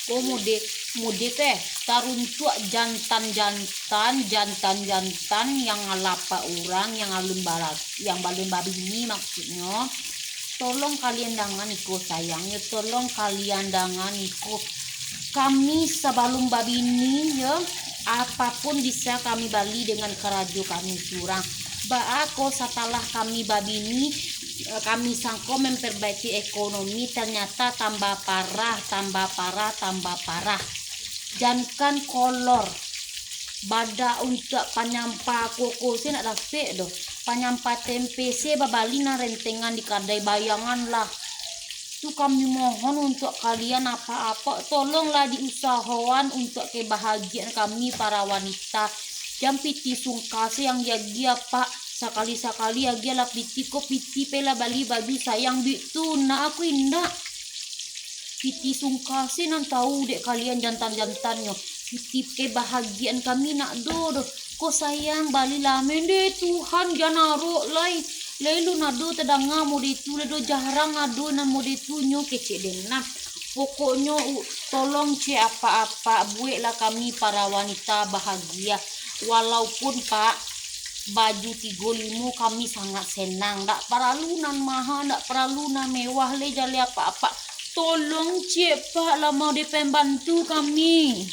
Ko mudik taruntuk jantan-jantan yang ngalapa orang yang alun barat yang balun babi ini maksudnya. Tolong kalian dangan iko sayangnya, tolong kalian dangan iko kami sebelum babi ini ya, apapun bisa kami bali dengan kerajo kami curang. Baako setelah kami babi ini kami sangko memperbaiki ekonomi, ternyata tambah parah. Jangan kolor bada untuk panyampa koko saya nak dapat doh panyampa tempe saya babali na rentengan di kadai bayangan lah. Itu kami mohon untuk kalian apa-apa tolonglah diusahawan untuk kebahagiaan kami para wanita. Jam piti sungkase yang jagia pak sekali-sekali aja lah piti ko piti pela bali baju sayang bitu na aku indah piti sungkase nan tahu dek kalian jantan-jantannya piti kebahagiaan kami nak do ko sayang bali lamen deh Tuhan janaro lai lelu nado tedanga mode itu ledo jarang ado na mode itu nyo kece denah. Pokoknya tolong apa-apa buatlah kami para wanita bahagia. Walaupun pak baju 35 kami sangat senang, ndak perlu nan mahal, ndak perlu nan mewah le jali apa-apa. Tolong pak lah mau dipembantu kami.